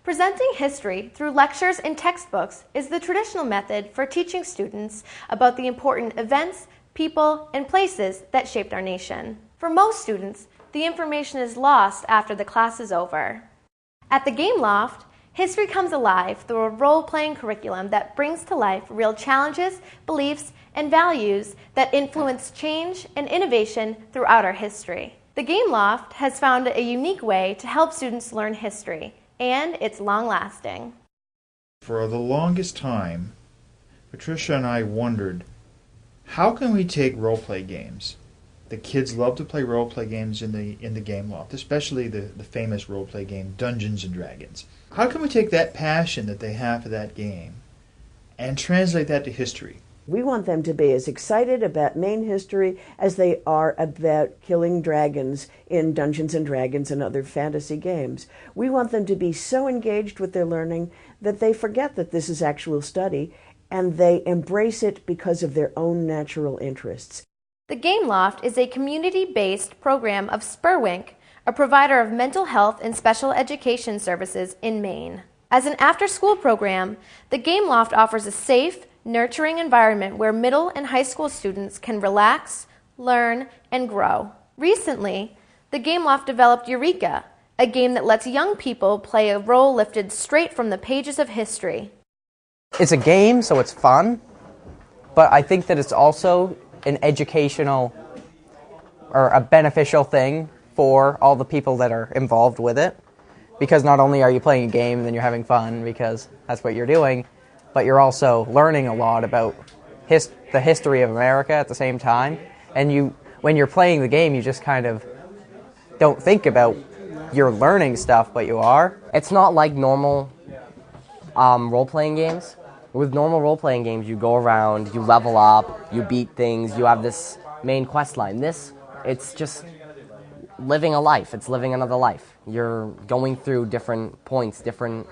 Presenting history through lectures and textbooks is the traditional method for teaching students about the important events, people, and places that shaped our nation. For most students, the information is lost after the class is over. At the Game Loft, history comes alive through a role-playing curriculum that brings to life real challenges, beliefs, and values that influence change and innovation throughout our history. The Game Loft has found a unique way to help students learn history, and it's long-lasting. For the longest time, Patricia and I wondered, how can we take role-play games? The kids love to play role-play games in the Game Loft, especially the famous role-play game Dungeons and Dragons. How can we take that passion that they have for that game and translate that to history? We want them to be as excited about Maine history as they are about killing dragons in Dungeons and Dragons and other fantasy games. We want them to be so engaged with their learning that they forget that this is actual study and they embrace it because of their own natural interests. The Game Loft is a community-based program of Spurwink, a provider of mental health and special education services in Maine. As an after-school program, the Game Loft offers a safe, nurturing environment where middle and high school students can relax, learn, and grow. Recently, the Game Loft developed Eureka, a game that lets young people play a role lifted straight from the pages of history. It's a game, so it's fun, but I think that it's also an educational or a beneficial thing for all the people that are involved with it, because not only are you playing a game and then you're having fun because that's what you're doing, but you're also learning a lot about the history of America at the same time. And when you're playing the game, you just kind of don't think about you're learning stuff, but you are. It's not like normal role-playing games. With normal role-playing games, you go around, you level up, you beat things, you have this main quest line. This, it's just living a life. It's living another life. You're going through different points, different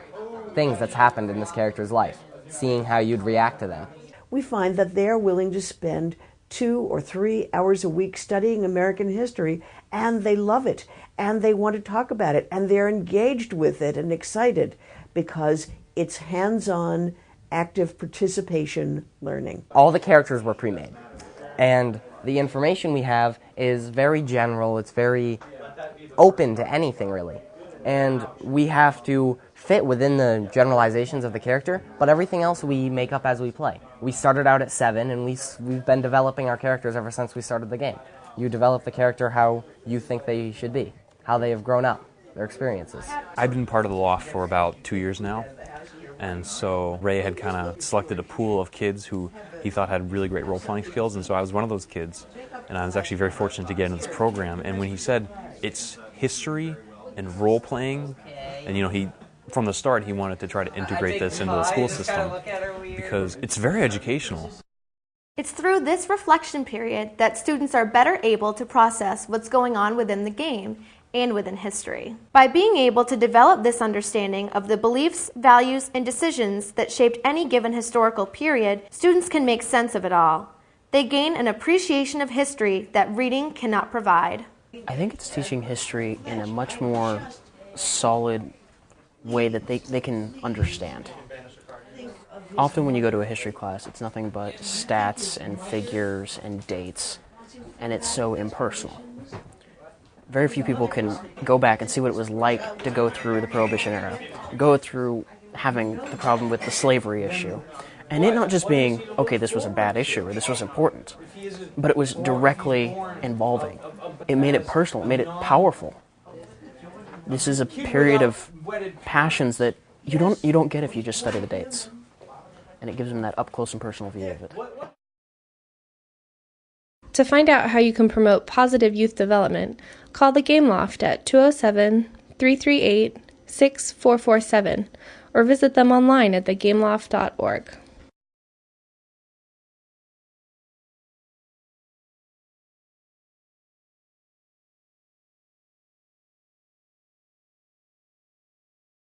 things that's happened in this character's life, seeing how you'd react to them. We find that they're willing to spend 2 or 3 hours a week studying American history, and they love it, and they want to talk about it, and they're engaged with it and excited because it's hands-on, active participation learning. All the characters were pre-made, and the information we have is very general, it's very open to anything really, and we have to fit within the generalizations of the character, but everything else we make up as we play. We started out at 7, and we've been developing our characters ever since we started the game. You develop the character how you think they should be, how they have grown up, their experiences. I've been part of the Loft for about 2 years now, and so Ray had kind of selected a pool of kids who he thought had really great role-playing skills, and so I was one of those kids, and I was actually very fortunate to get into this program. And when he said it's history and role-playing, and from the start he wanted to try to integrate this into the school system because it's very educational. It's through this reflection period that students are better able to process what's going on within the game and within history. By being able to develop this understanding of the beliefs, values, and decisions that shaped any given historical period, students can make sense of it all. They gain an appreciation of history that reading cannot provide. I think it's teaching history in a much more solid way that they can understand. Often when you go to a history class, it's nothing but stats and figures and dates, and it's so impersonal. Very few people can go back and see what it was like to go through the Prohibition era, go through having the problem with the slavery issue, and it not just being, okay, this was a bad issue or this was important, but it was directly involving. It made it personal, it made it powerful. This is a period of passions that you don't get if you just study the dates, and it gives them that up-close and personal view of it. To find out how you can promote positive youth development, call the Game Loft at 888-338-6447 or visit them online at thegameloft.org.